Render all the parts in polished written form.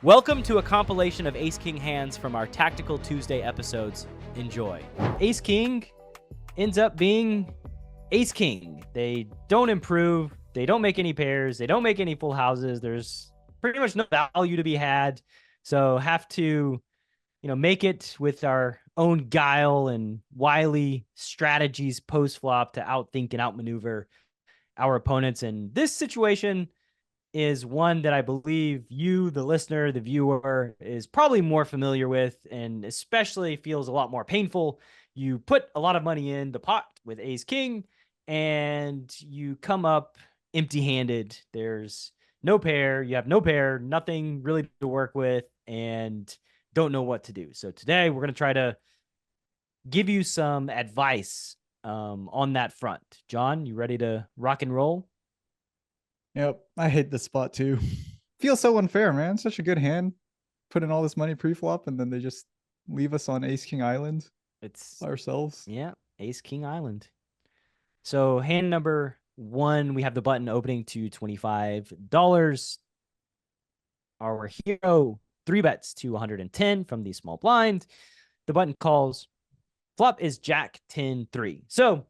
Welcome to a compilation of Ace King hands from our Tactical Tuesday episodes. Enjoy. Ace King ends up being Ace King. They don't improve. They don't make any pairs. They don't make any full houses. There's pretty much no value to be had. So have to, make it with our own guile and wily strategies post flop to outthink and outmaneuver our opponents. And this situation is one that I believe you, the listener, the viewer, is probably more familiar with, and especially feels a lot more painful. You put a lot of money in the pot with Ace King, and you come up empty-handed. There's no pair. You have no pair, nothing really to work with, and don't know what to do. So today we're going to try to give you some advice on that front. John, you ready to rock and roll? Yep, I hate this spot too. Feels so unfair, man. Such a good hand. Put in all this money pre-flop, and then they just leave us on Ace King Island It's by ourselves. Yeah, Ace King Island. So hand number one, we have the button opening to $25. Our hero 3-bets to 110 from the small blind. The button calls. Flop is Jack 10-3. So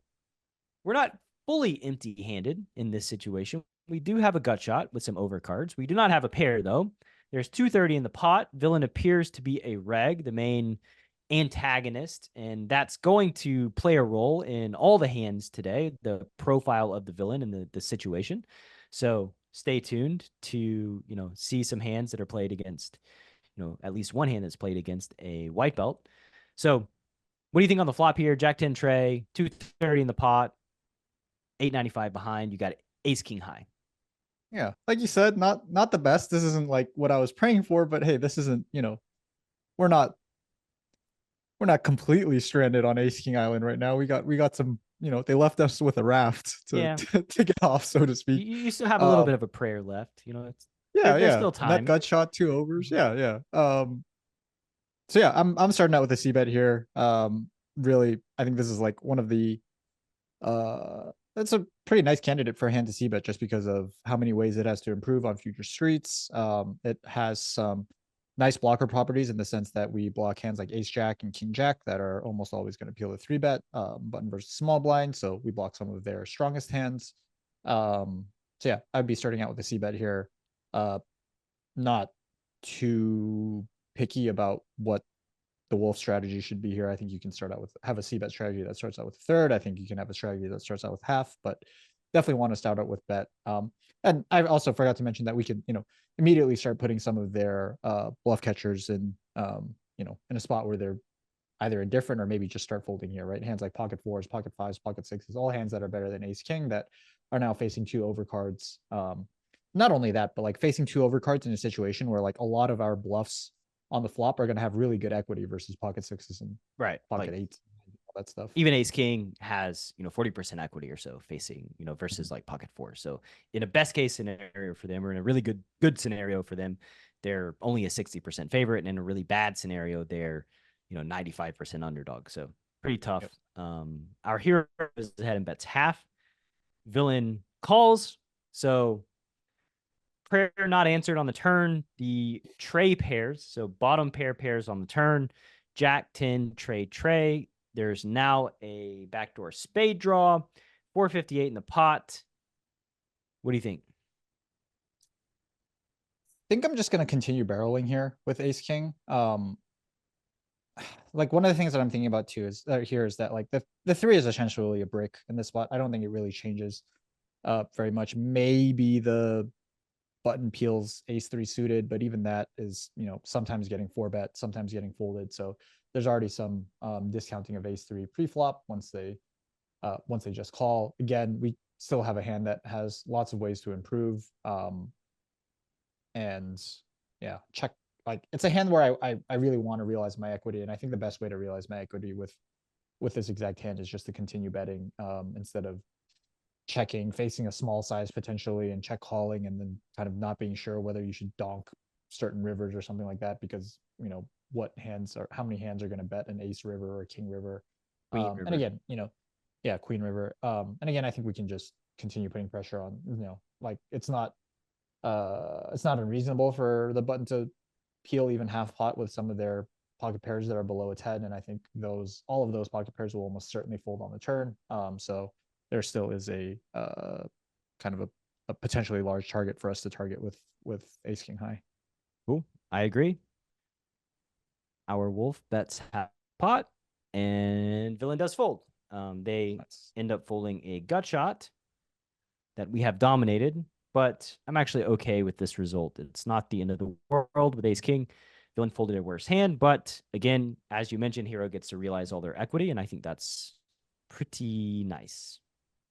we're not fully empty-handed in this situation. We do have a gut shot with some overcards. We do not have a pair, though. There's 230 in the pot. Villain appears to be a reg, the main antagonist, and that's going to play a role in all the hands today, the profile of the villain and the situation. So stay tuned to, see some hands that are played against, at least one hand that's played against a white belt. So what do you think on the flop here? Jack 10 tray, 230 in the pot, 895 behind. You got Ace King high. Yeah, like you said, not the best. This isn't like what I was praying for, but hey, this isn't, we're not completely stranded on Ace King Island right now. We got some, they left us with a raft to get off, so to speak. You still have a little bit of a prayer left, it's there's still time. That gut shot, 2 overs. Yeah. So yeah, I'm starting out with a C bet here. Really, I think this is like one of the that's a pretty nice candidate for a hand to C bet just because of how many ways it has to improve on future streets. It has some nice blocker properties in the sense that we block hands like Ace Jack and King Jack that are almost always going to peel a 3-bet button versus small blind. So we block some of their strongest hands. So yeah, I'd be starting out with a C bet here. Not too picky about what the wolf strategy should be here. I think you can have a C-bet strategy that starts out with a third. I think you can have a strategy that starts out with half, but definitely want to start out with bet. And I also forgot to mention that we can, immediately start putting some of their bluff catchers in, in a spot where they're either indifferent or maybe just start folding here, right? Hands like pocket fours, pocket fives, pocket sixes, all hands that are better than Ace King that are now facing 2 overcards. Not only that, but like facing 2 overcards in a situation where like a lot of our bluffs on the flop are going to have really good equity versus pocket sixes and pocket eights, all that stuff. Even Ace King has 40% equity or so facing versus like pocket four. So in a best case scenario for them, or in a really good scenario for them, they're only a 60% favorite, and in a really bad scenario, they're 95% underdog. So pretty tough. Yep. Our hero is ahead and bets half. Villain calls. So prayer not answered on the turn. The tray pairs, so bottom pairs on the turn. Jack 10 tray. There's now a backdoor spade draw. 458 in the pot. What do you think? I think I'm just going to continue barreling here with Ace King. Like one of the things that I'm thinking about too is that like the 3 is essentially a brick in this spot. I don't think it really changes very much. Maybe the button peels Ace 3 suited, but even that is, sometimes getting 4-bet, sometimes getting folded. So there's already some discounting of Ace 3 pre-flop once they just call. Again, we still have a hand that has lots of ways to improve. And yeah, check. Like it's a hand where I really want to realize my equity, and I think the best way to realize my equity with this exact hand is just to continue betting instead of checking, facing a small size potentially, and check calling, and then kind of not being sure whether you should donk certain rivers or something like that because how many hands are going to bet an Ace River or King River. River. And again, Queen River. And again, I think we can just continue putting pressure on. Like it's not unreasonable for the button to peel even half pot with some of their pocket pairs that are below a 10. And I think all of those pocket pairs will almost certainly fold on the turn. So there still is a kind of a potentially large target for us to target with ace king high. Cool. I agree. Our wolf bets half pot, and villain does fold. They end up folding a gut shot that we have dominated, but I'm actually okay with this result. It's not the end of the world with ace king. Villain folded a worse hand, but again, as you mentioned, hero gets to realize all their equity, and I think that's pretty nice.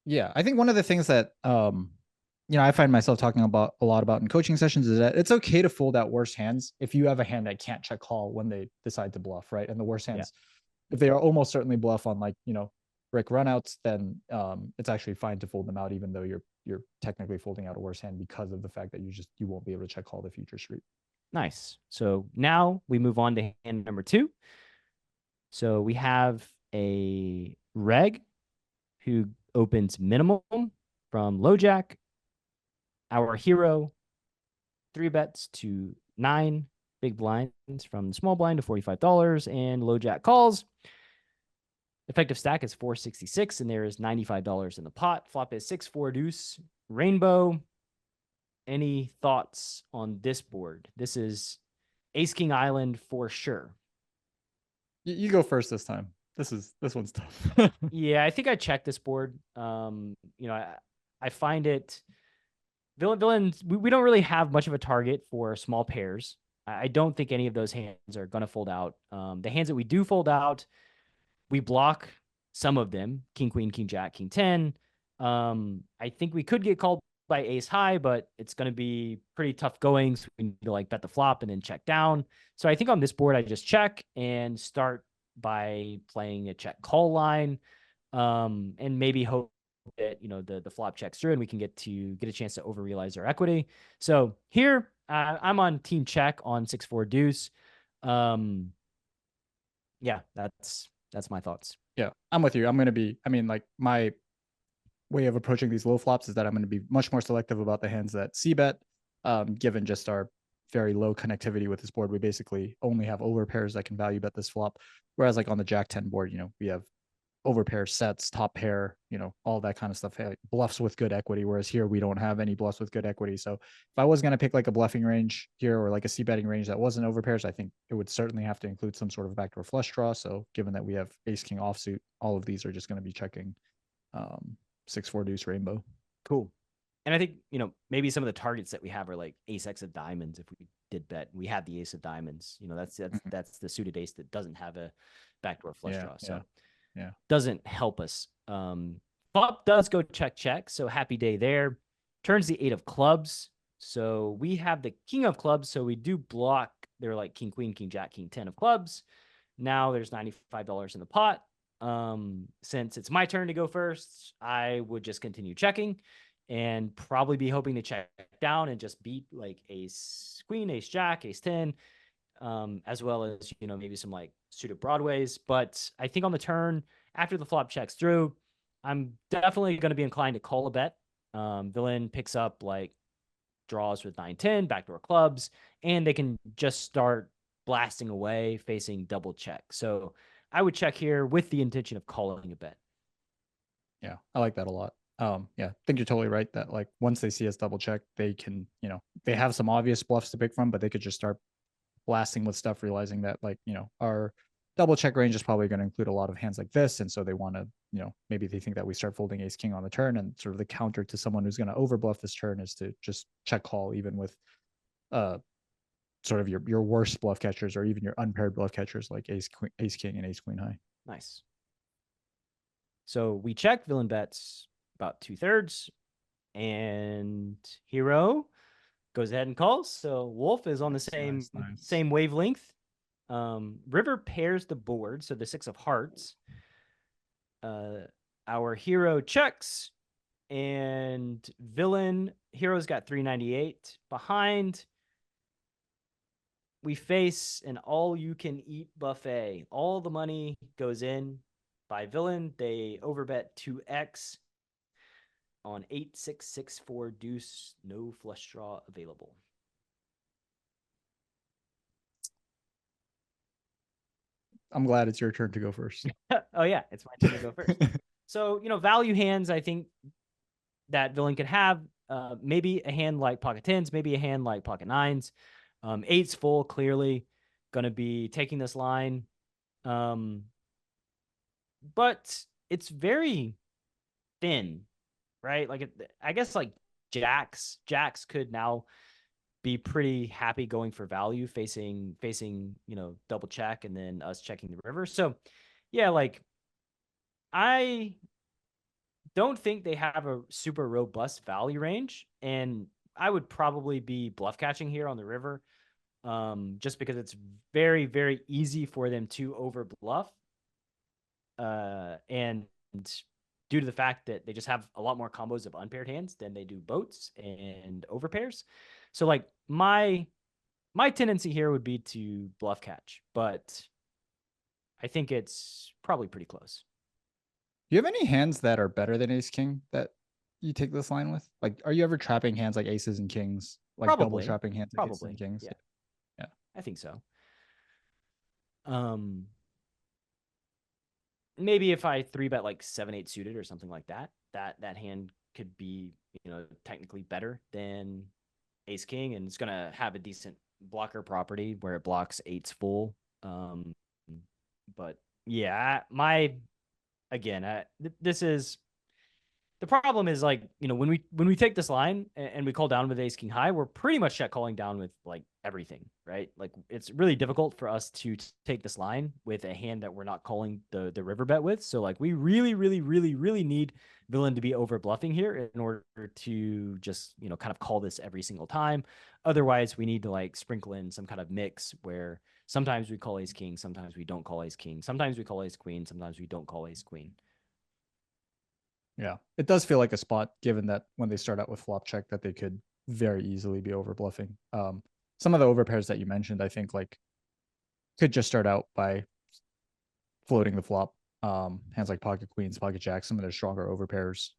Yeah, I think one of the things that I find myself talking about a lot about in coaching sessions is that it's okay to fold out worse hands if you have a hand that can't check call when they decide to bluff, right? And the worse hands, if they are almost certainly bluff on like, brick runouts, then it's actually fine to fold them out, even though you're technically folding out a worse hand because of the fact that you won't be able to check call the future street. Nice. So now we move on to hand number 2. So we have a reg who opens minimum from low jack. Our hero 3-bets to 9 big blinds from the small blind to $45, and low jack calls. Effective stack is 466, and there is $95 in the pot. Flop is 6-4 deuce rainbow. Any thoughts on this board? This is Ace King Island for sure. You go first this time. This one's tough. Yeah, I think I checked this board. I find it villains. We don't really have much of a target for small pairs. I don't think any of those hands are going to fold out. The hands that we do fold out, we block some of them. King, queen, king, jack, king 10. I think we could get called by ace high, but it's going to be pretty tough going. So we need to like bet the flop and then check down. So I think on this board, I just check and start by playing a check call line, and maybe hope that the flop checks through and we can get a chance to overrealize our equity. So here I'm on team check on 6-4 deuce. Yeah, that's my thoughts. Yeah, I'm with you. My way of approaching these low flops is that I'm going to be much more selective about the hands that c-bet, given just our very low connectivity with this board. We basically only have over pairs that can value bet this flop. Whereas like on the jack 10 board, we have over pair sets, top pair, all that kind of stuff, like bluffs with good equity. Whereas here we don't have any bluffs with good equity. So if I was going to pick like a bluffing range here or like a c-betting range that wasn't over pairs, I think it would certainly have to include some sort of backdoor flush draw. So given that we have ace king offsuit, all of these are just going to be checking 6-4 deuce rainbow. Cool. And I think, maybe some of the targets that we have are like ace X of diamonds. If we did bet, we have the ace of diamonds, that's the suited ace that doesn't have a backdoor flush draw. So doesn't help us. Flop does go check, check. So happy day there. Turns the 8 of clubs. So we have the king of clubs. So we do block. They're like king, queen, king, jack, king 10 of clubs. Now there's $95 in the pot. Since it's my turn to go first, I would just continue checking and probably be hoping to check down and just beat like ace queen, ace jack, ace 10, as well as, maybe some like suited broadways. But I think on the turn, after the flop checks through, I'm definitely going to be inclined to call a bet. Villain picks up like draws with 9-10, backdoor clubs, and they can just start blasting away facing double check. So I would check here with the intention of calling a bet. Yeah, I like that a lot. I think you're totally right that like once they see us double check, they can, they have some obvious bluffs to pick from, but they could just start blasting with stuff, realizing that like, our double check range is probably going to include a lot of hands like this. And so they want to, maybe they think that we start folding ace king on the turn, and sort of the counter to someone who's going to over bluff this turn is to just check call, even with sort of your worst bluff catchers or even your unpaired bluff catchers like ace king and ace queen high. Nice. So we check, villain bets about 2/3, and hero goes ahead and calls. So wolf is on the same wavelength. River pairs the board, so the 6 of hearts. Our hero checks, and villain hero's got 398 behind. We face an all-you-can-eat buffet. All the money goes in by villain. They overbet 2x on 8-6-6-4 deuce. No flush draw available. I'm glad it's your turn to go first. Oh yeah, it's my turn to go first. So, value hands, I think that villain could have maybe a hand like pocket tens, maybe a hand like pocket nines. Eight's full, clearly going to be taking this line. But it's very thin, right? Like, I guess like jacks could now be pretty happy going for value facing, double check and then us checking the river. So yeah, like I don't think they have a super robust value range, and I would probably be bluff catching here on the river, just because it's very, very easy for them to over bluff, and due to the fact that they just have a lot more combos of unpaired hands than they do boats and overpairs. So like my tendency here would be to bluff catch, but I think it's probably pretty close. Do you have any hands that are better than ace king that you take this line with? Like, are you ever trapping hands like aces and kings? Like double Probably, trapping hands like aces and kings? yeah, Yeah. I think so. Maybe if I three bet like 7-8 suited or something like that, that hand could be, technically better than ace king, and it's gonna have a decent blocker property where it blocks eights full. But yeah, this is the problem is, like, when we take this line and we call down with ace king high, we're pretty much check calling down with like everything, right? Like it's really difficult for us to take this line with a hand that we're not calling the river bet with. So like we really, really, really, really need villain to be over bluffing here in order to just, kind of call this every single time. Otherwise, we need to like sprinkle in some kind of mix where sometimes we call ace king, sometimes we don't call ace king, sometimes we call ace queen, sometimes we don't call ace queen. Yeah. It does feel like a spot, given that when they start out with flop check, that they could very easily be over bluffing. Some of the overpairs that you mentioned, I think, like, could just start out by floating the flop. Hands like pocket queens, pocket jacks, some of their stronger overpairs.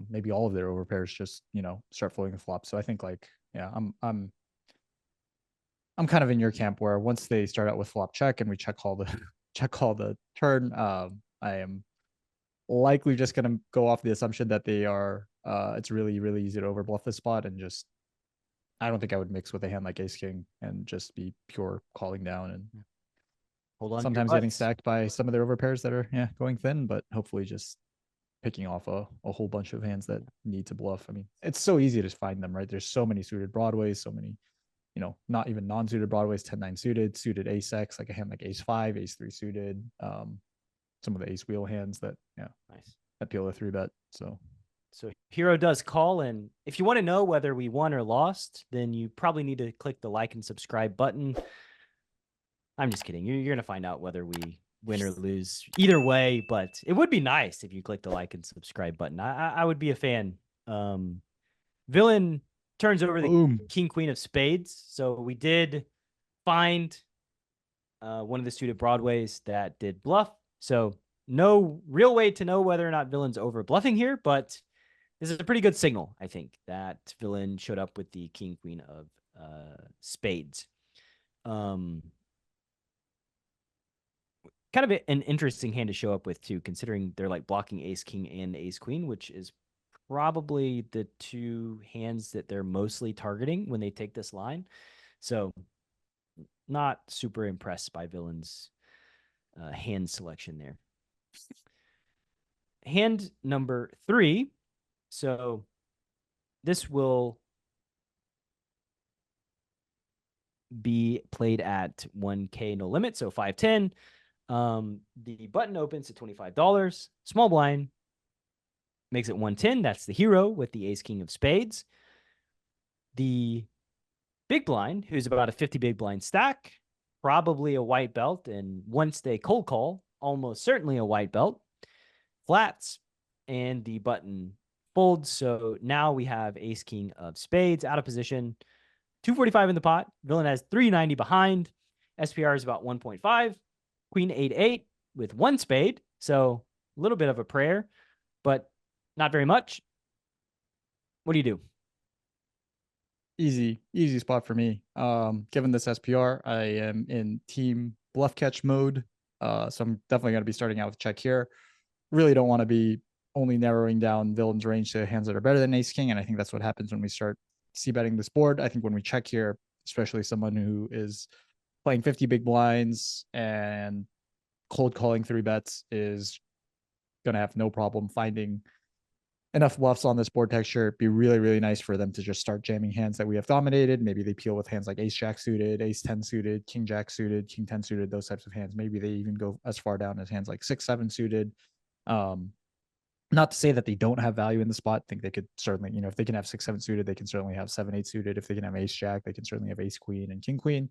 Maybe all of their overpairs just, start floating the flop. So I think, like, yeah, I'm kind of in your camp where once they start out with flop check and we check call the check call the turn, I am likely just going to go off the assumption that they are it's really, really easy to overbluff this spot, and just I don't think I would mix with a hand like ace king and just be pure calling down, and Hold on, sometimes getting stacked by some of their overpairs that are going thin, but hopefully just picking off a whole bunch of hands that need to bluff. I mean, it's so easy to find them, right? There's so many suited broadways, so many, not even non-suited broadways, 10-9 suited ace X, like a hand like ace 5, ace 3 suited, some of the ace wheel hands that Nice. appeal to 3-bet. So Hero does call, and if you want to know whether we won or lost, then you probably need to click the like and subscribe button. I'm just kidding. You're going to find out whether we win or lose either way, but it would be nice if you click the like and subscribe button. I would be a fan. Villain turns over the king queen of spades. So we did find one of the suited broadways that did bluff. So no real way to know whether or not villain's over bluffing here, but this is a pretty good signal, I think, that villain showed up with the king queen of spades. Kind of an interesting hand to show up with too, considering they're like blocking ace king and ace queen, which is probably the two hands that they're mostly targeting when they take this line. So not super impressed by villain's hand selection there. Hand number 3. So this will be played at 1K no limit, so 510. The button opens to $25. Small blind makes it 110. That's the hero with the ace king of spades. The big blind, who's about a 50 big blind stack, probably a white belt, and once they cold call, almost certainly a white belt, flats, and the button folds. So now we have ace king of spades out of position, 245 in the pot. Villain has 390 behind. SPR is about 1.5. Queen 8-8 with one spade. So a little bit of a prayer, but not very much. What do you do? Easy spot for me. Given this SPR, I am in team bluff catch mode. So I'm definitely going to be starting out with check here. Really don't want to be only narrowing down villain's range to hands that are better than ace king. And I think that's what happens when we start c-betting this board. I think when we check here, especially someone who is playing 50 big blinds and cold calling 3-bets is going to have no problem finding enough bluffs on this board texture. It'd be really, really nice for them to just start jamming hands that we have dominated. Maybe they peel with hands like ace jack suited, ace 10 suited, king jack suited, king 10 suited, those types of hands. Maybe they even go as far down as hands like 6-7 suited. Not to say that they don't have value in the spot. I think they could certainly, if they can have 6-7 suited, they can certainly have 7-8 suited. If they can have ace jack, they can certainly have ace queen and king queen.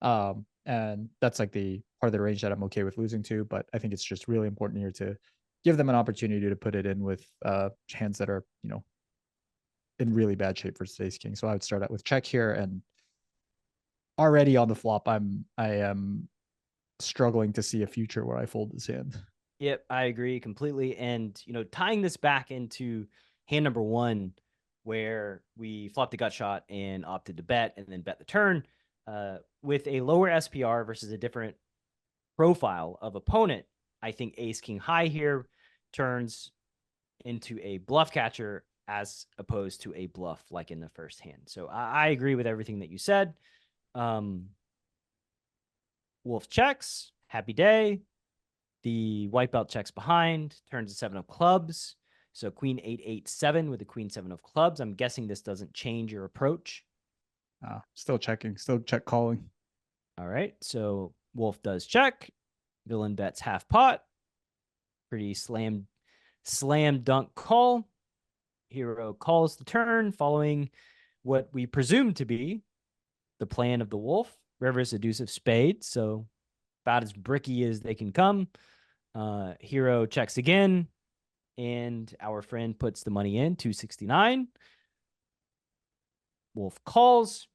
And that's like the part of the range that I'm okay with losing to. But I think it's just really important here to give them an opportunity to put it in with hands that are, in really bad shape versus ace king. So I would start out with check here, and already on the flop, I am struggling to see a future where I fold this hand. Yep, I agree completely. And, tying this back into hand number one, where we flopped a gut shot and opted to bet and then bet the turn with a lower SPR versus a different profile of opponent. I think ace king high here turns into a bluff catcher as opposed to a bluff like in the first hand. So I agree with everything that you said. Wolf checks, happy day. The white belt checks behind, turns to 7 of clubs. So queen 8-8-7 with the queen 7 of clubs. I'm guessing this doesn't change your approach. Still checking, still check calling. All right, so Wolf does check. Villain bets half pot. Pretty slam dunk call. Hero calls the turn following what we presume to be the plan of the Wolf. River is a deuce of spades, so about as bricky as they can come. Hero checks again, and our friend puts the money in, 269. Wolf calls,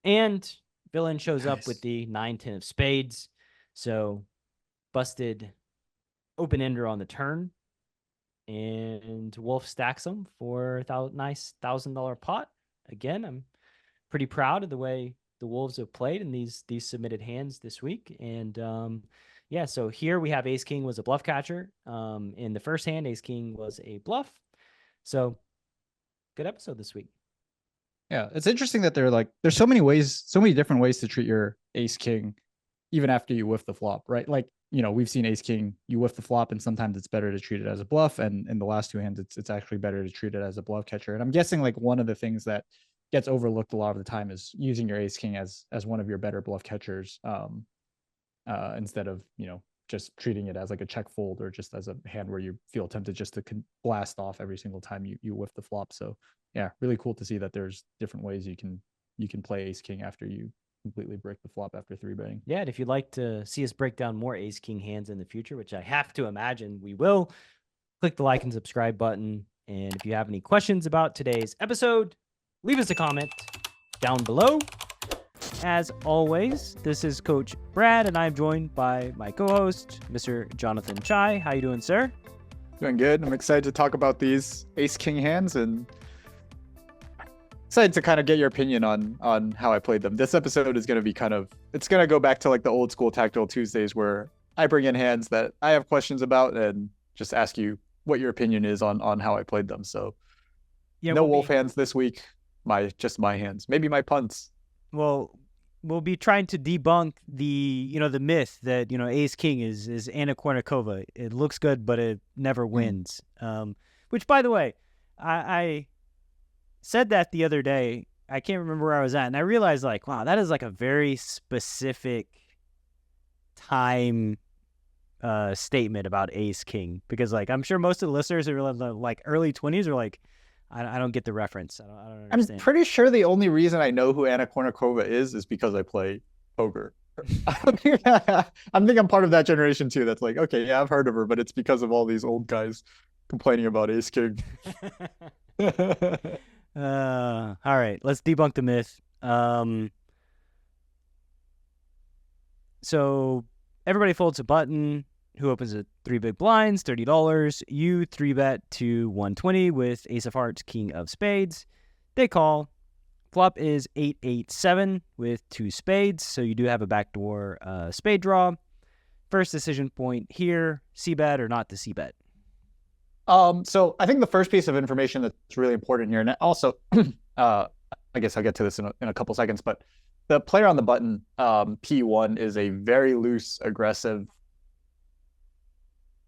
and villain shows up with the 9-10 of spades. So busted open ender on the turn, and Wolf stacks them for a nice $1,000 pot. Again, I'm pretty proud of the way the Wolves have played in these submitted hands this week. And yeah, so here we have ace king was a bluff catcher. In the first hand, ace king was a bluff. So good episode this week. Yeah, it's interesting that there's so many different ways to treat your ace king, even after you whiff the flop, right? Like, we've seen ace king, you whiff the flop, and sometimes it's better to treat it as a bluff. And in the last two hands, it's actually better to treat it as a bluff catcher. And I'm guessing like one of the things that gets overlooked a lot of the time is using your ace king as one of your better bluff catchers, instead of, just treating it as like a check fold or just as a hand where you feel tempted just to blast off every single time you whiff the flop. So yeah, really cool to see that there's different ways you can play ace king after you completely break the flop after 3-betting. Yeah, and if you'd like to see us break down more ace king hands in the future, which I have to imagine we will, click the like and subscribe button. And if you have any questions about today's episode, leave us a comment down below. As always, this is Coach Brad, and I'm joined by my co-host, Mr. Jonathan Chai. How you doing, sir? Doing good. I'm excited to talk about these ace king hands and excited to kind of get your opinion on how I played them. This episode is going to be it's going to go back to like the old school Tactical Tuesdays where I bring in hands that I have questions about and just ask you what your opinion is on how I played them. So yeah, no wolf hands this week. Just my hands, maybe my punts. Well, we'll be trying to debunk the myth that ace king is Anna Kournikova. It looks good, but it never wins. Which, by the way, I said that the other day. I can't remember where I was at, and I realized like, wow, that is like a very specific time statement about ace king, because like I'm sure most of the listeners are like early 20s are like, I don't get the reference. I don't understand. I'm pretty sure the only reason I know who Anna Kournikova is because I play poker. I think I'm part of that generation too. That's like, okay, yeah, I've heard of her, but it's because of all these old guys complaining about ace king. All right, let's debunk the myth. So everybody folds a button. Who opens it? 3 big blinds, $30. You 3-bet to 120 with ace of hearts, king of spades. They call. Flop is 8-8-7 with 2 spades, so you do have a backdoor spade draw. first decision point here, c-bet or not to c-bet? So I think the first piece of information that's really important here, and also, I guess I'll get to this in a couple seconds, but the player on the button, P1, is a very loose, aggressive,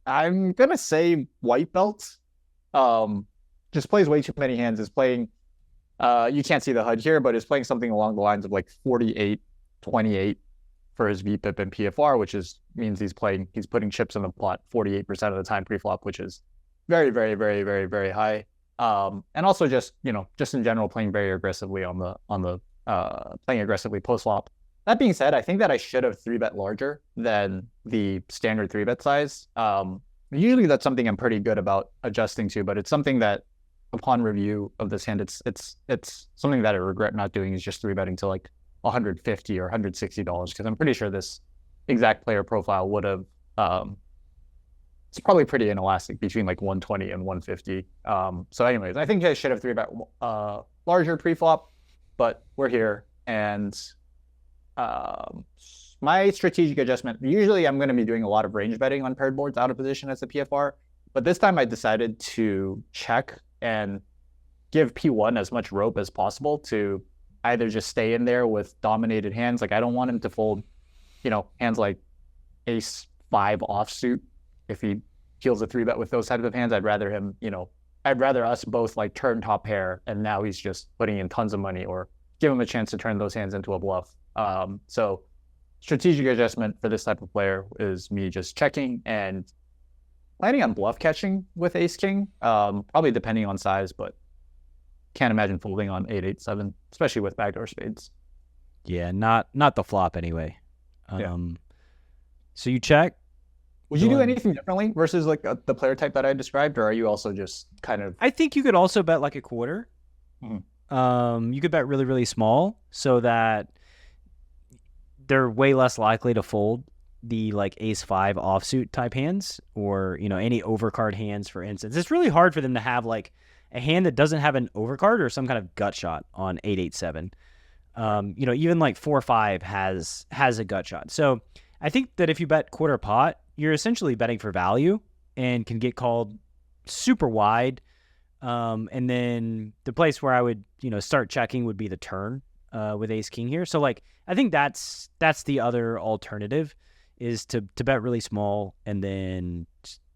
I'm going to say white belt. Just plays way too many hands, is playing, you can't see the HUD here, but is playing something along the lines of like 48-28 for his VPIP and PFR, which means he's putting chips in the pot 48% of the time pre-flop, which is very, very, very, very, very high. And also just in general, playing very aggressively playing aggressively post-flop. That being said, I think that I should have 3-bet larger than the standard 3-bet size. Usually that's something I'm pretty good about adjusting to, but it's something that upon review of this hand, it's something that I regret not doing, is just 3-betting to like $150 or $160, because I'm pretty sure this exact player profile would have, it's probably pretty inelastic between like 120 and 150. So anyways, I think I should have 3-bet larger pre-flop, but we're here. And my strategic adjustment, usually I'm going to be doing a lot of range betting on paired boards out of position as a PFR, but this time I decided to check and give P1 as much rope as possible to either just stay in there with dominated hands. Like I don't want him to fold, hands like ace 5 offsuit. If he deals a 3-bet with those types of hands, I'd rather him, I'd rather us both like turn top pair and now he's just putting in tons of money, or give him a chance to turn those hands into a bluff. So strategic adjustment for this type of player is me just checking and planning on bluff catching with ace king, probably depending on size, but can't imagine folding on 8-8-7, especially with backdoor spades. Yeah, not the flop anyway. Yeah. So you check. Would you do anything differently versus like the player type that I described, or are you also just kind of? I think you could also bet like a quarter. Mm-hmm. You could bet really, really small so that they're way less likely to fold the like ace 5 offsuit type hands, or any overcard hands, for instance. It's really hard for them to have like a hand that doesn't have an overcard or some kind of gut shot on 8-8-7. Even like 4-5 has a gut shot. So I think that if you bet quarter pot, you're essentially betting for value and can get called super wide. And then the place where I would, start checking would be the turn with ace king here. So like, I think that's the other alternative, is to bet really small and then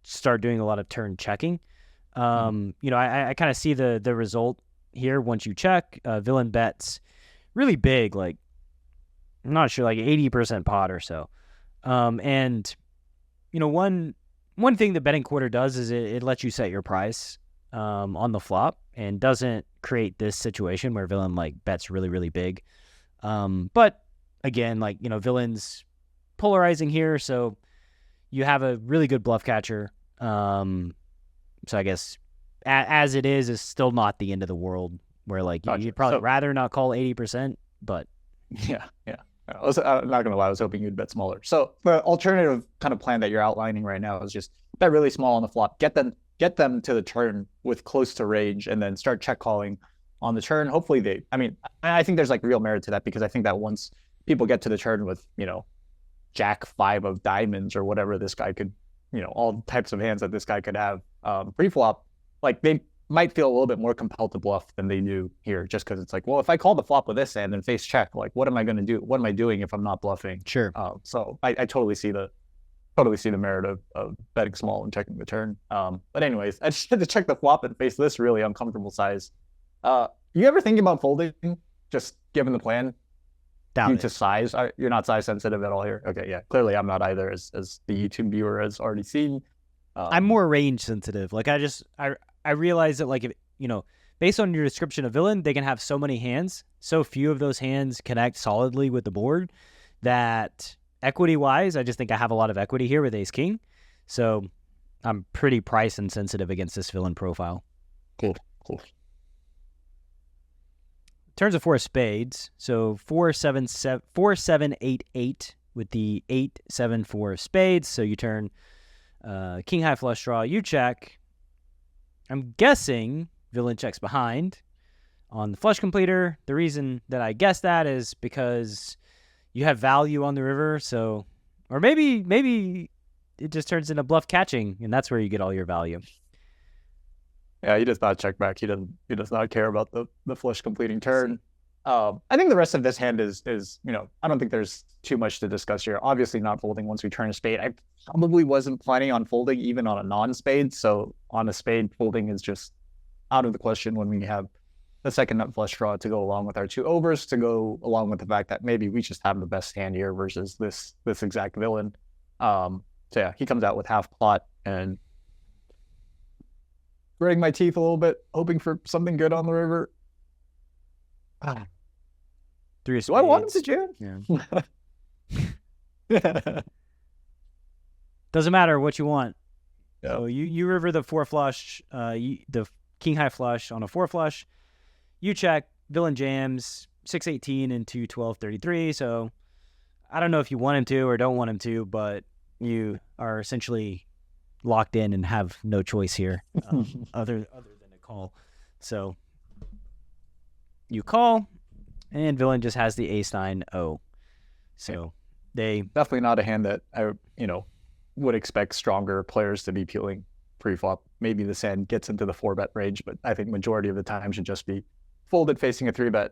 start doing a lot of turn checking. I kind of see the result here once you check. Villain bets really big, like I'm not sure, like 80% pot or so. And one thing that betting quarter does is it lets you set your price on the flop and doesn't create this situation where villain like bets really, really big. But again, like, villain's polarizing here, so you have a really good bluff catcher. So I guess as it is still not the end of the world, where like you'd probably rather not call 80%, but yeah. I'm not gonna lie, I was hoping you'd bet smaller. So the alternative kind of plan that you're outlining right now is just bet really small on the flop, get them to the turn with close to range, and then start check calling on the turn. Hopefully I think there's like real merit to that, because I think that once people get to the turn with, Jack 5 of diamonds or whatever this guy could, all types of hands that this guy could have pre-flop, like they might feel a little bit more compelled to bluff than they do here, just because it's like, well, if I call the flop with this hand and face check, like what am I going to do? What am I doing if I'm not bluffing? Sure. So I totally see the merit of betting small and checking the turn. But anyways, I just had to check the flop and face this really uncomfortable size. You ever think about folding, just given the plan? Due to size? You're not size sensitive at all here? Okay, yeah. Clearly I'm not either, as the YouTube viewer has already seen. I'm more range sensitive. Like I realize that, like, if based on your description of villain, they can have so many hands, so few of those hands connect solidly with the board, that equity wise, I just think I have a lot of equity here with ace king. So I'm pretty price insensitive against this villain profile. Cool. Turns of 4 spades. So 4-7-8-8 with the 8-7-4 spades. So you turn king high flush draw, you check. I'm guessing villain checks behind on the flush completer. The reason that I guess that is because you have value on the river, Or maybe it just turns into bluff catching, and that's where you get all your value. Yeah, he does not check back. He does not care about the flush completing turn. I think the rest of this hand is I don't think there's too much to discuss here. Obviously not folding once we turn a spade. I probably wasn't planning on folding even on a non-spade. So on a spade, folding is just out of the question when we have the second nut flush draw to go along with our 2 overs, to go along with the fact that maybe we just have the best hand here versus this exact villain. So yeah, he comes out with half pot and gritting my teeth a little bit, hoping for something good on the river. Three of spades. Do I want him to jam? Yeah. Doesn't matter what you want. Yeah. So you river the 4 flush, the king high flush on a 4 flush. You check, villain jams 6-18 into 12-33. So I don't know if you want him to or don't want him to, but you are essentially locked in and have no choice here other than a call. So you call, and villain just has the ace-9-0. So they definitely not a hand that I would expect stronger players to be peeling pre-flop. Maybe this hand gets into the 4-bet range, but I think majority of the time should just be folded facing a 3-bet.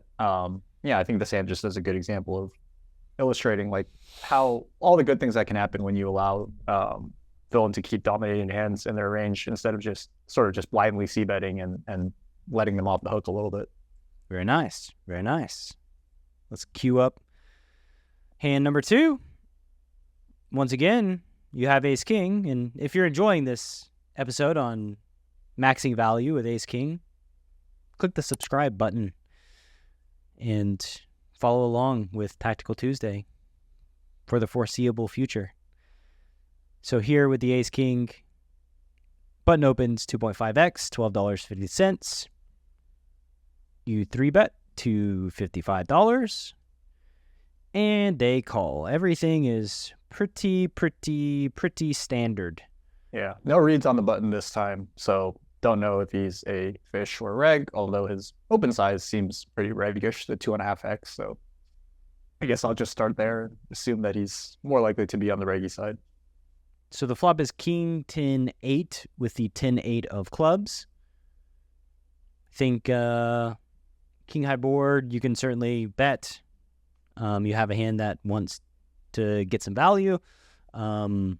Yeah, I think this hand just is a good example of illustrating like how all the good things that can happen when you allow villain to keep dominating hands in their range instead of just blindly c-betting and letting them off the hook a little bit. Very nice. Very nice. Let's queue up hand number 2. Once again, you have ace king, and if you're enjoying this episode on maxing value with ace king, click the subscribe button and follow along with Tactical Tuesday for the foreseeable future. So here with the ace king, button opens 2.5x, $12.50. You 3-bet to $55, and they call. Everything is pretty standard. Yeah, no reads on the button this time, so don't know if he's a fish or a reg, although his open size seems pretty reg-ish, the 2.5x, so I guess I'll just start there and assume that he's more likely to be on the reggy side. So the flop is king 10-8 with the 10-8 of clubs. I think king high board, you can certainly bet. You have a hand that wants to get some value. Starting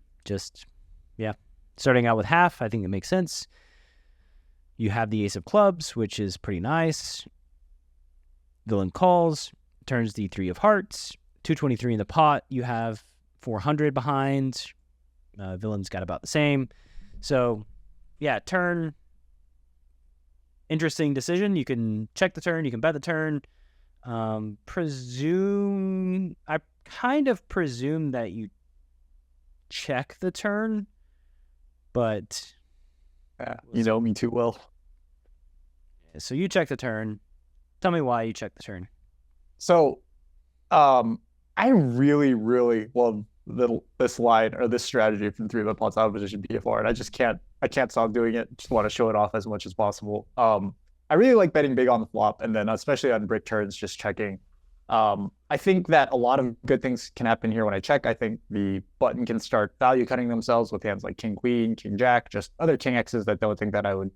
out with half, I think it makes sense. You have the ace of clubs, which is pretty nice. Villain calls, turns the 3 of hearts, 223 in the pot. You have 400 behind. Villain's got about the same. So, yeah, turn. Interesting decision. You can check the turn. You can bet the turn. I kind of presume that you check the turn, but you know me too well. So you check the turn. Tell me why you check the turn. So, I really love this line or this strategy from 3-bet pots out of position PFR, and I can't stop doing it. Just want to show it off as much as possible. I really like betting big on the flop, and then especially on brick turns, just checking. I think that a lot of good things can happen here when I check. I think the button can start value cutting themselves with hands like king queen, king jack, just other king X's that don't think that I would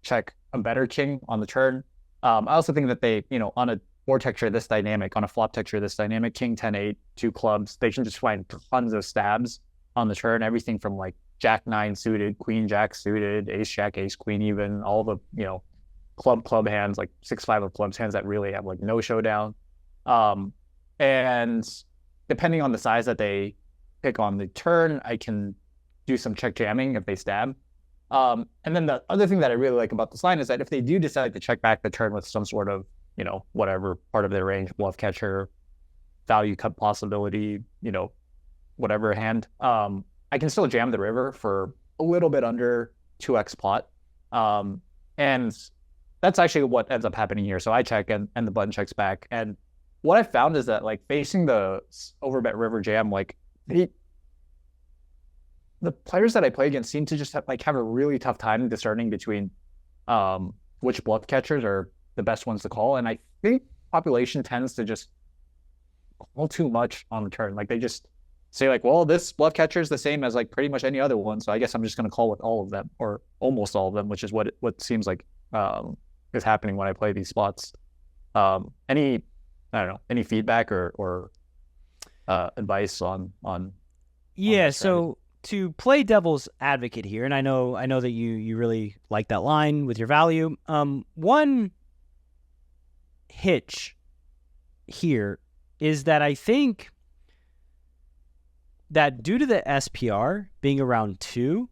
check a better king on the turn. I also think that they, on a board texture this dynamic, on a flop texture this dynamic, king 10-8, 2 clubs, they can just find tons of stabs on the turn, everything from like jack 9 suited, queen jack suited, ace jack, ace queen even, all the, club hands, like 6-5 of clubs, hands that really have like no showdown. And depending on the size that they pick on the turn, I can do some check jamming if they stab. And then the other thing that I really like about this line is that if they do decide to check back the turn with some sort of, whatever part of their range, bluff catcher, value cut possibility, whatever hand, I can still jam the river for a little bit under 2x pot. And that's actually what ends up happening here. So I check and the button checks back. And what I found is that like facing the overbet river jam, like the players that I play against seem to just have a really tough time discerning between which bluff catchers are the best ones to call. And I think population tends to just call too much on the turn. Like they just say like, well, this bluff catcher is the same as like pretty much any other one, so I guess I'm just going to call with all of them or almost all of them, which is what seems like is happening when I play these spots. Any I don't know, any feedback or advice on Yeah, so to play devil's advocate here, and I know that you really like that line with your value. One hitch here is that I think that due to the SPR being around 2,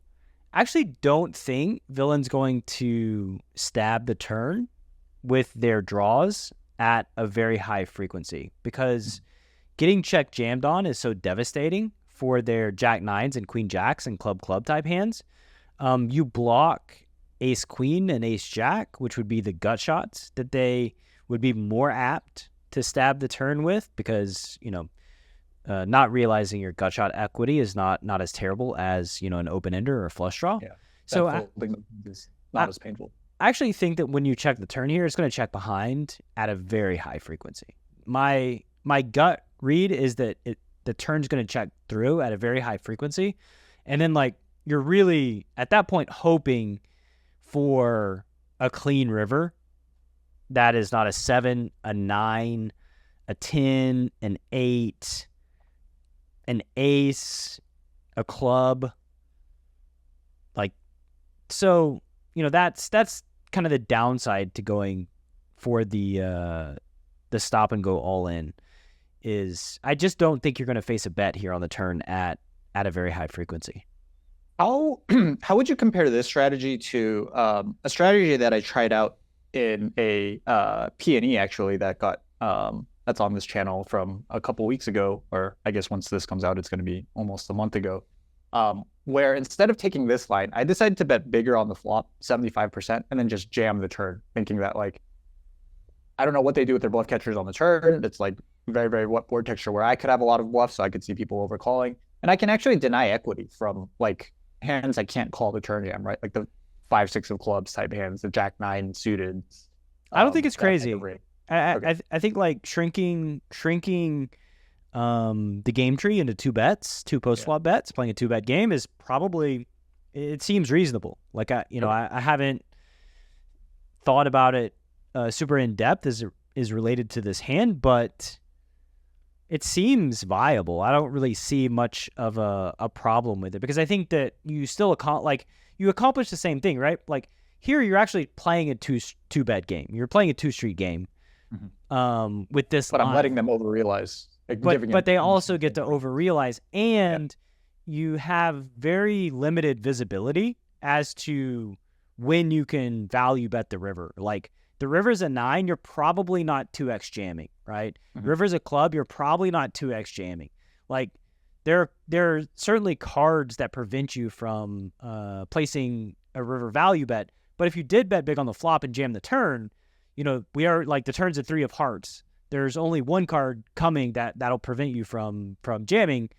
I actually don't think Villain's going to stab the turn with their draws at a very high frequency, because getting check jammed on is so devastating for their jack nines and queen jacks and club type hands. You block ace queen and ace jack, which would be the gut shots that they would be more apt to stab the turn with, because, not realizing your gut shot equity is not as terrible as, an open ender or a flush draw. Yeah. So is not as painful. I actually think that when you check the turn here, it's going to check behind at a very high frequency. My gut read is that the turn's going to check through at a very high frequency. And then like you're really at that point hoping for a clean river that is not a 7, a 9, a 10, an 8, an ace, a club. Like, so, that's kind of the downside to going for the stop and go all in. Is I just don't think you're going to face a bet here on the turn at a very high frequency. How would you compare this strategy to a strategy that I tried out in a P&E actually that got that's on this channel from a couple weeks ago, or I guess once this comes out, it's going to be almost a month ago, where instead of taking this line, I decided to bet bigger on the flop, 75%, and then just jam the turn, thinking that like, I don't know what they do with their bluff catchers on the turn. It's like very, very what board texture where I could have a lot of bluffs, so I could see people overcalling, and I can actually deny equity from like hands I can't call the turn jam, right? Like the 5, 6 of clubs type hands, the jack 9 suited. I don't think it's crazy. Okay. I think like shrinking the game tree into 2 bets, 2 post flop bets, playing a 2-bet game is probably, it seems reasonable. Like I haven't thought about it super in depth as it is related to this hand, but it seems viable. I don't really see much of a problem with it, because I think that you still accomplish the same thing, right? Like here, you're actually playing a 2-bet game. You're playing a 2-street game with this. But line. I'm letting them overrealize. But they also get to overrealize, and you have very limited visibility as to when you can value bet the river. Like the river's a 9, you're probably not 2x jamming, right? Mm-hmm. River's a club, you're probably not 2x jamming. Like there are certainly cards that prevent you from placing a river value bet. But if you did bet big on the flop and jam the turn, we are like the turn's a 3 of hearts. There's only one card coming that'll prevent you from jamming,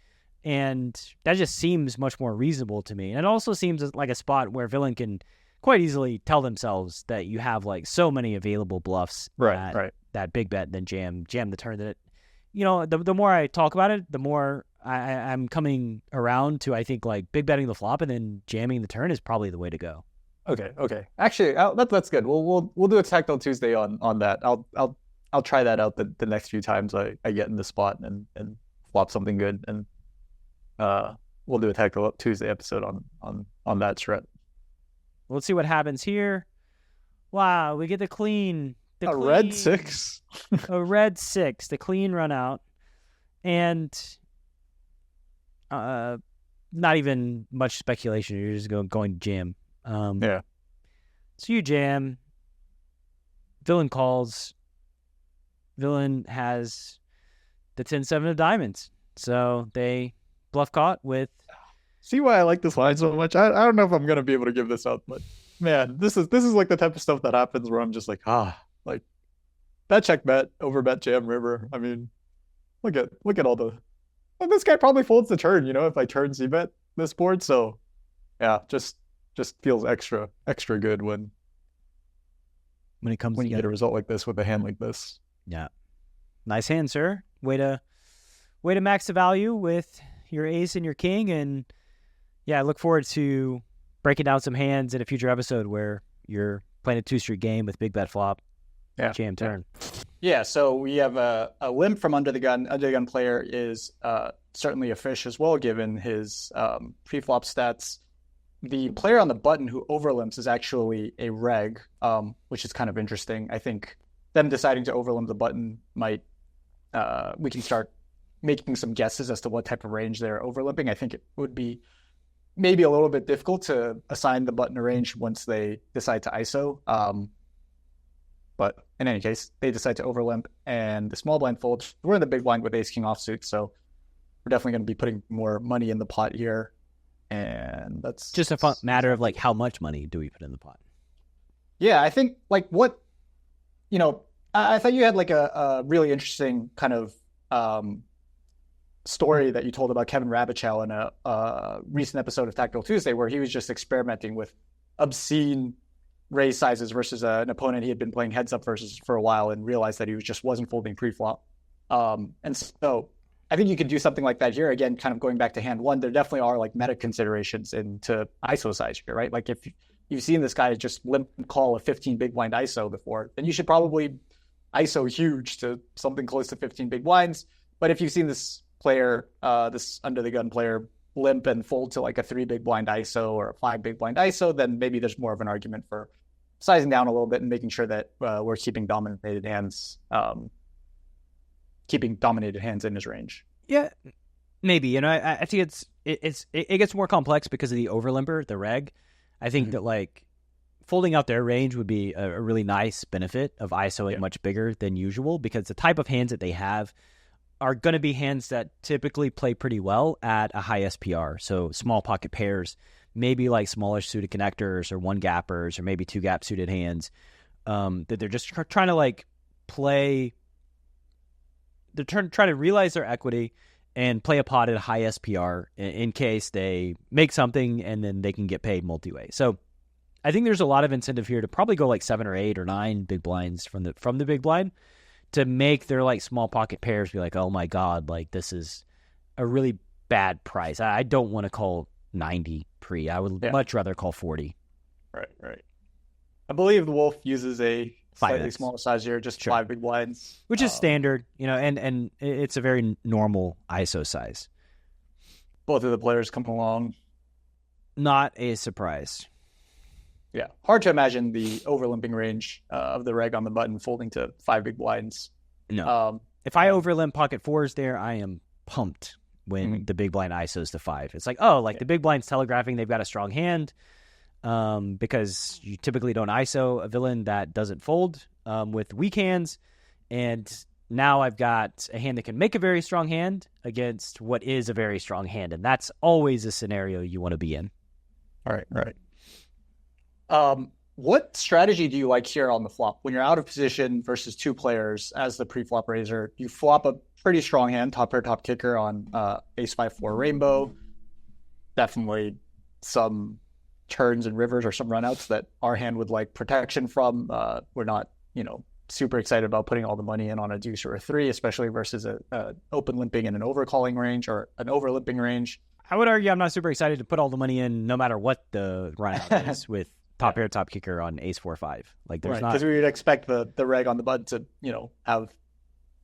and that just seems much more reasonable to me. And it also seems like a spot where Villain can quite easily tell themselves that you have like so many available bluffs that big bet, then jam the turn. That the more I talk about it, the more I'm coming around to, I think like big betting the flop and then jamming the turn is probably the way to go. Okay. Actually, that's good. We'll do a Tactile Tuesday on that. I'll try that out the next few times I get in the spot and flop something good, and we'll do a Tactile Tuesday episode on that strat. Let's see what happens here. Wow, we get the clean. Red 6. A red 6, the clean run out, and not even much speculation. You're just going to jam. Yeah. So you jam. Villain calls. Villain has the 10-7 of diamonds. So they bluff caught with. See why I like this line so much? I don't know if I'm going to be able to give this up, but man, this is like the type of stuff that happens where I'm just like, like bet check bet, over bet jam river. I mean, look at all the. Well, this guy probably folds the turn, if I turn C bet this board. So yeah, just feels extra good when it comes when you get a result like this with a hand like this. Yeah. Nice hand, sir. Way to max the value with your ace and your king. And yeah, I look forward to breaking down some hands in a future episode where you're playing a 2-street game with big bet flop, jam turn. Yeah, so we have a limp from under the gun. Under the gun player is certainly a fish as well, given his pre-flop stats. The player on the button who overlimps is actually a reg, which is kind of interesting. I think them deciding to overlimp the button might, we can start making some guesses as to what type of range they're overlimping. I think it would be maybe a little bit difficult to assign the button a range once they decide to ISO. But in any case, they decide to overlimp, and the small blind folds. We're in the big blind with ace king offsuit, so we're definitely going to be putting more money in the pot here. And that's just a fun matter of like how much money do we put in the pot? Yeah, I think like what, I thought you had like a really interesting kind of story that you told about Kevin Rabichow in a recent episode of Tactical Tuesday, where he was just experimenting with obscene raise sizes versus an opponent he had been playing heads up versus for a while, and realized that he just wasn't folding pre-flop. And so I think you could do something like that here. Again, kind of going back to hand one, there definitely are like meta considerations into ISO size here, right? Like if you've seen this guy just limp call a 15 big blind ISO before, then you should probably ISO huge to something close to 15 big blinds. But if you've seen this player, this under the gun player, limp and fold to like a 3 big blind ISO or a 5 big blind ISO, then maybe there's more of an argument for sizing down a little bit and making sure that we're keeping dominated hands in his range. Yeah, maybe. I think it gets more complex because of the overlimper, the reg. I think that like folding out their range would be a really nice benefit of ISOing much bigger than usual, because the type of hands that they have are going to be hands that typically play pretty well at a high SPR. So small pocket pairs, maybe like smallish suited connectors or one gappers or maybe 2 gap suited hands that they're just trying to like play. They're trying to realize their equity and play a pot at a high SPR in case they make something and then they can get paid multi-way. So I think there's a lot of incentive here to probably go like 7 or 8 or 9 big blinds from the big blind to make their like small pocket pairs be like, oh my God, like this is a really bad price. I don't want to call 90 pre. I would much rather call 40. Right. I believe the Wolf uses a slightly 5X. Smaller size here, just 5 big blinds. Which is standard, and it's a very normal ISO size. Both of the players come along. Not a surprise. Yeah, hard to imagine the overlimping range of the reg on the button folding to 5 big blinds. No. If I overlimp pocket 4s there, I am pumped when the big blind ISOs to 5. It's like, the big blind's telegraphing they've got a strong hand, because you typically don't ISO a villain that doesn't fold with weak hands. And now I've got a hand that can make a very strong hand against what is a very strong hand. And that's always a scenario you want to be in. Right. What strategy do you like here on the flop when you're out of position versus 2 players as the pre-flop raiser? You flop a pretty strong hand, top pair, top kicker on ace 5-4 rainbow. Definitely some turns and rivers or some runouts that our hand would like protection from. We're not, super excited about putting all the money in on a deuce or a 3, especially versus a open limping in an overcalling range or an over limping range. I would argue I'm not super excited to put all the money in no matter what the runout is with top pair, top kicker on ace 4-5. Like there's not, because we would expect the reg on the button to, have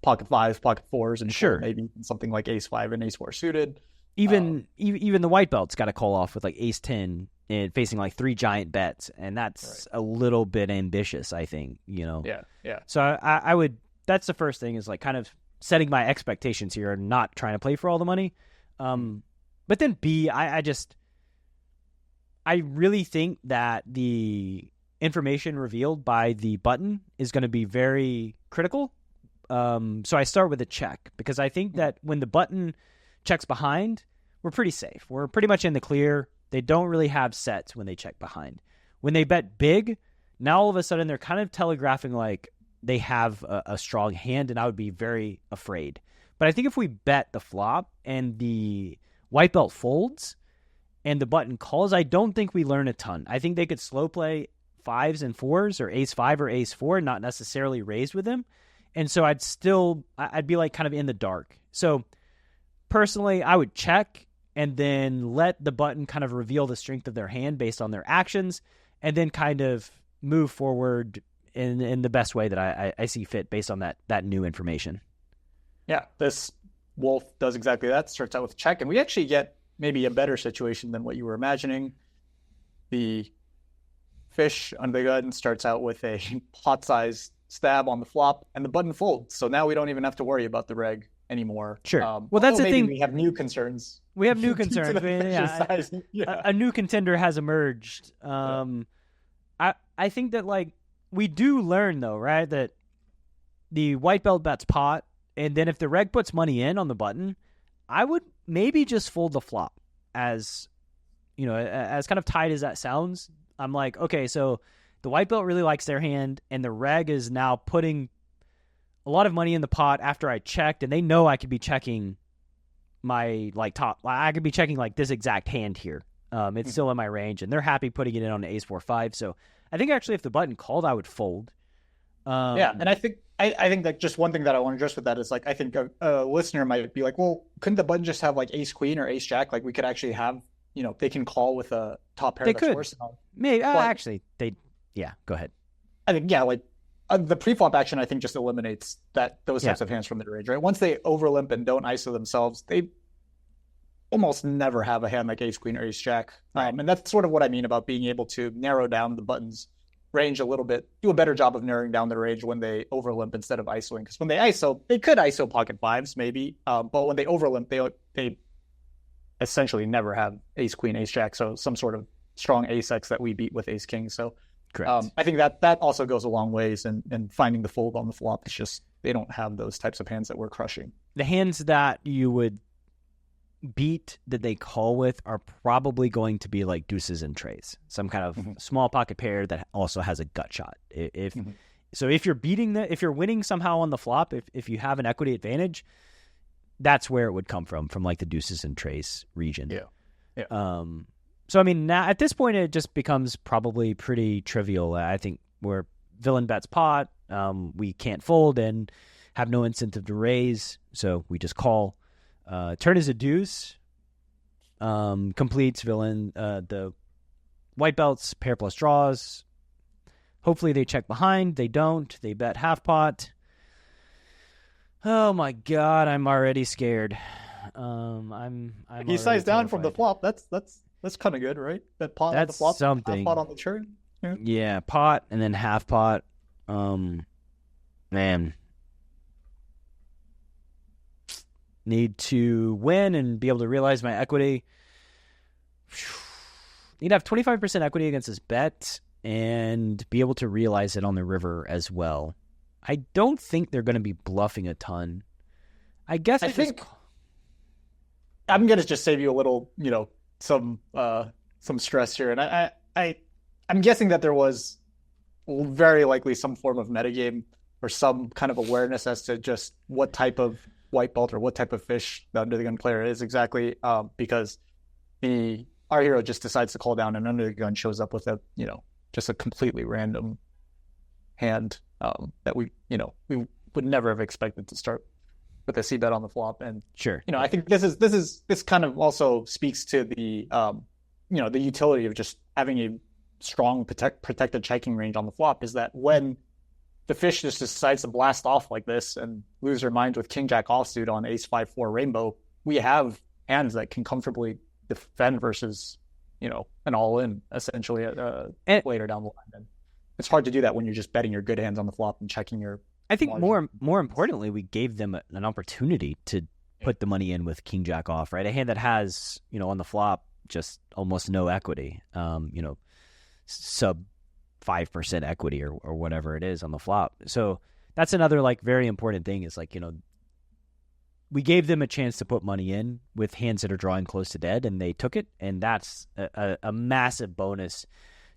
pocket 5s, pocket 4s, and maybe something like ace 5 and ace 4 suited. Even the white belt's got to call off with like ace 10 and facing like 3 giant bets, and that's a little bit ambitious, I think. Yeah. So I would. That's the first thing, is like kind of setting my expectations here and not trying to play for all the money. But then B, I really think that the information revealed by the button is going to be very critical. So I start with a check, because I think that when the button checks behind, we're pretty safe. We're pretty much in the clear. They don't really have sets when they check behind. When they bet big, now all of a sudden they're kind of telegraphing like they have a strong hand, and I would be very afraid. But I think if we bet the flop and the white belt folds and the button calls, I don't think we learn a ton. I think they could slow play 5s and 4s or ace 5 or ace 4, not necessarily raise with them. And so I'd be like kind of in the dark. So personally, I would check and then let the button kind of reveal the strength of their hand based on their actions, and then kind of move forward in the best way that I see fit based on that new information. Yeah, this wolf does exactly that. Starts out with check, and we actually get maybe a better situation than what you were imagining. The fish under the gun starts out with a pot-sized stab on the flop, and the button folds. So now we don't even have to worry about the reg anymore. Sure. Well, that's the thing. We have new concerns. We have new concerns. A new contender has emerged. I think that, like, we do learn, though, right, that the white belt bets pot, and then if the reg puts money in on the button, I would maybe just fold the flop. As, you know, as kind of tight as that sounds, I'm like, okay, so the white belt really likes their hand, and the reg is now putting a lot of money in the pot after I checked, and they know I could be checking my, like, top. I could be checking, like, this exact hand here. It's still in my range, and they're happy putting it in on the ace 4-5. So I think actually if the button called, I would fold. Yeah, and I think that just one thing that I want to address with that is, like, I think a listener might be like, well, couldn't the button just have like ace queen or ace jack? Like, we could actually have, you know, they can call with a top pair. They that's could. worse than Maybe actually yeah. Go ahead. I think like the pre-flop action, I think, just eliminates those types of hands from their range, right? Once they overlimp and don't ISO themselves, they almost never have a hand like ace queen or ace jack. And that's sort of what I mean about being able to narrow down the button's range a little bit, do a better job of narrowing down the range when they overlimp instead of ISOing. Because when they ISO, they could ISO pocket fives maybe, but when they overlimp, they essentially never have ace queen, ace jack, so some sort of strong ace X that we beat with ace king. So correct. I think that also goes a long ways in finding the fold on the flop. It's just they don't have those types of hands that we're crushing. The hands that you would beat that they call with are probably going to be like deuces and trays, some kind of small pocket pair that also has a gut shot. So if you're if you're winning somehow on the flop, if you have an equity advantage, that's where it would come from like the deuces and trays region. Yeah. So I mean, now at this point it just becomes probably pretty trivial. I think where villain bets pot, we can't fold and have no incentive to raise, so we just call. Turn is a deuce. Completes villain. The white belts pair plus draws. Hopefully they check behind. They don't. They bet half pot. Oh my god, I'm already scared. I'm he sized down from the flop. That's kind of good, right? That pot on the flop. Something. Half pot on the turn. Yeah, pot and then half pot. Man. Need to win and be able to realize my equity. Need to have 25% equity against this bet and be able to realize it on the river as well. I don't think they're going to be bluffing a ton. I guess I think I'm going to just save you a little, some stress here. And I'm guessing that there was very likely some form of metagame or some kind of awareness as to just what type of white belt or what type of fish the under the gun player is exactly, because our hero just decides to call down and under the gun shows up with just a completely random hand that we would never have expected to start with a c-bet on the flop. And sure, I think this kind of also speaks to the the utility of just having a strong protected checking range on the flop, is that when the fish just decides to blast off like this and lose their minds with king jack offsuit on ace 5-4 rainbow, we have hands that can comfortably defend versus an all-in essentially later down the line. And it's hard to do that when you're just betting your good hands on the flop and checking your. I think more importantly, we gave them an opportunity to put the money in with king jack off, right? A hand that has on the flop just almost no equity, sub 5% equity or whatever it is on the flop. So that's another very important thing is we gave them a chance to put money in with hands that are drawing close to dead, and they took it, and that's a massive bonus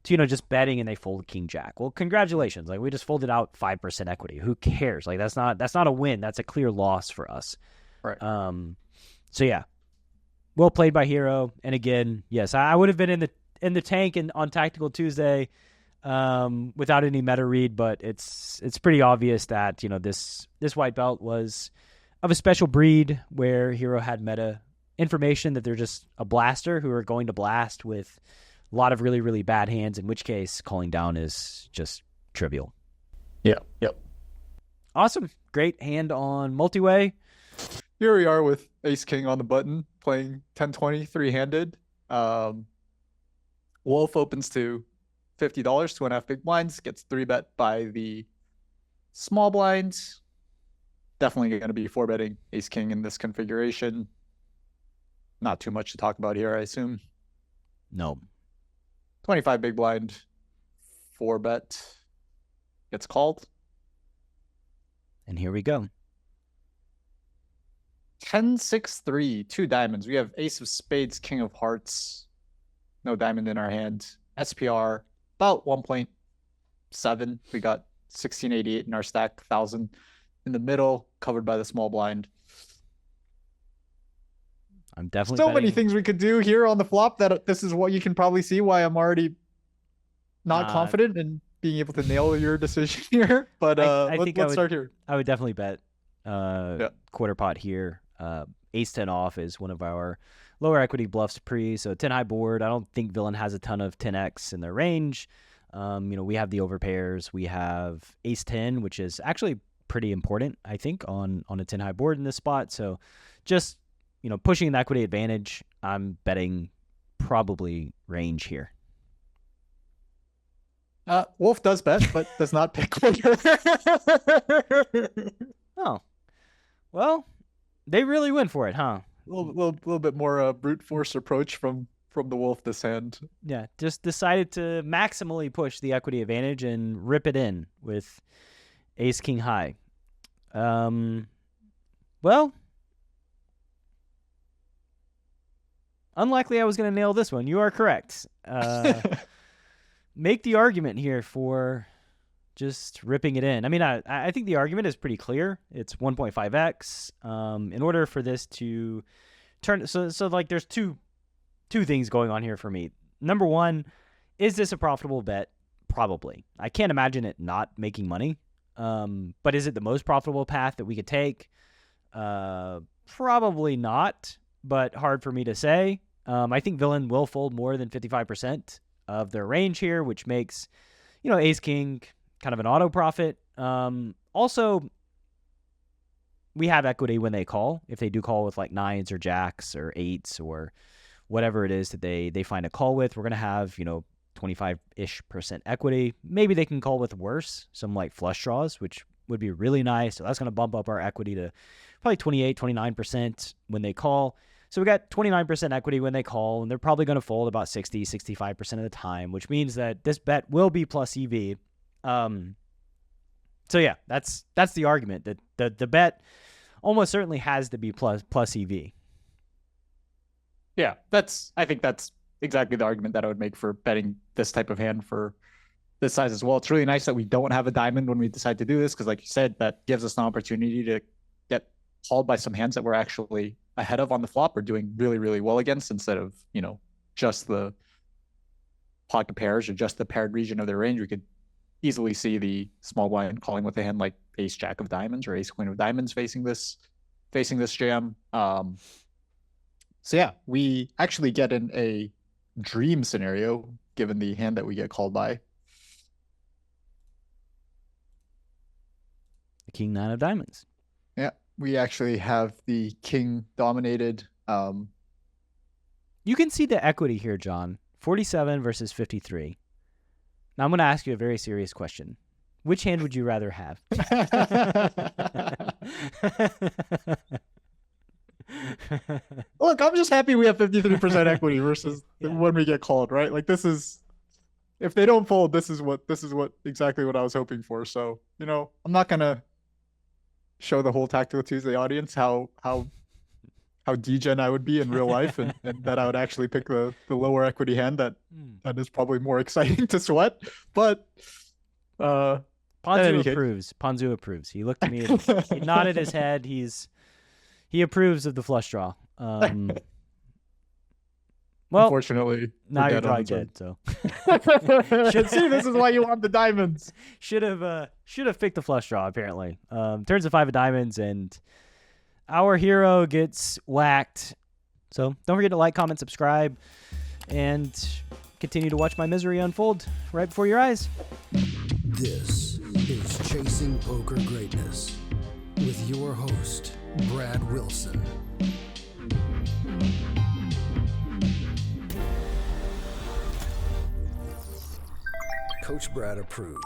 to just betting and they fold king jack. Well, congratulations. We just folded out 5% equity. Who cares? That's not a win. That's a clear loss for us. Right. So yeah. Well played by Hero. And again, yes, I would have been in the tank and on Tactical Tuesday without any meta read, but it's pretty obvious that this white belt was of a special breed where Hero had meta information that they're just a blaster who are going to blast with a lot of really, really bad hands, in which case calling down is just trivial. Yeah. Yep. Awesome. Great hand on Multiway. Here we are with Ace King on the button, playing 10-20 three-handed. Wolf opens to $50, 2.5 big blinds, gets 3-bet by the small blinds. Definitely going to be 4-betting Ace King in this configuration. Not too much to talk about here, I assume. No. 25 big blind, 4-bet, gets called. And here we go. 10-6-3, 2 diamonds. We have Ace of Spades, King of Hearts. No diamond in our hand. SPR, about 1.7. We got 1688 in our stack, 1000 in the middle, covered by the small blind. I'm definitely So betting. many things we could do here on the flop that this is what you can probably see why I'm already not confident in being able to nail your decision here. But let's start here. I would definitely bet quarter pot here. Ace 10 off is one of our lower equity bluffs pre, so 10 high board. I don't think villain has a ton of 10x in their range. We have the overpairs. We have Ace 10, which is actually pretty important, I think, on a 10 high board in this spot. So just pushing the equity advantage, I'm betting probably range here. Wolf does bet, but does not pick quarter. Oh, well, they really went for it, huh? A little bit more brute force approach from the Wolf this hand. Yeah, just decided to maximally push the equity advantage and rip it in with Ace King high. Well, unlikely I was going to nail this one. You are correct. Make the argument here for just ripping it in. I mean, I think the argument is pretty clear. It's 1.5x. In order for this to turn, so like there's two things going on here for me. Number one, is this a profitable bet? Probably. I can't imagine it not making money. But is it the most profitable path that we could take? Probably not, but hard for me to say. I think villain will fold more than 55% of their range here, which makes, Ace King kind of an auto profit. Also, we have equity when they call. If they do call with like 9s or jacks or 8s or whatever it is that they find a call with, we're going to have, 25-ish% equity. Maybe they can call with worse, some like flush draws, which would be really nice. So that's going to bump up our equity to probably 28, 29% when they call. So we got 29% equity when they call, and they're probably going to fold about 60, 65% of the time, which means that this bet will be plus EV. So yeah, that's the argument, that the bet almost certainly has to be plus EV. Yeah, I think that's exactly the argument that I would make for betting this type of hand for this size as well. It's really nice that we don't have a diamond when we decide to do this, because like you said, that gives us an opportunity to get called by some hands that we're actually ahead of on the flop or doing really, really well against, instead of, just the pocket pairs or just the paired region of their range. We could easily see the small blind calling with a hand like Ace Jack of Diamonds or Ace Queen of Diamonds facing this jam. So yeah, we actually get in a dream scenario given the hand that we get called by. The King 9 of Diamonds. Yeah, we actually have the King dominated. You can see the equity here, John. 47 versus 53. Now I'm going to ask you a very serious question. Which hand would you rather have? Look, I'm just happy we have 53% equity versus when we get called, right? Like this is, if they don't fold, this is exactly what I was hoping for. So, I'm not gonna show the whole Tactical Tuesday audience how degen I would be in real life, and that I would actually pick the lower equity hand that is probably more exciting to sweat. But Ponzu approves. Ponzu approves. He looked at me and he nodded his head. He approves of the flush draw. Well, unfortunately, now you're drawing dead. So should see. This is why you want the diamonds. Should have picked the flush draw. Apparently, turns to 5 of diamonds, and our hero gets whacked. So don't forget to like, comment, subscribe, and continue to watch my misery unfold right before your eyes. This is Chasing Poker Greatness with your host, Brad Wilson. Coach Brad approved.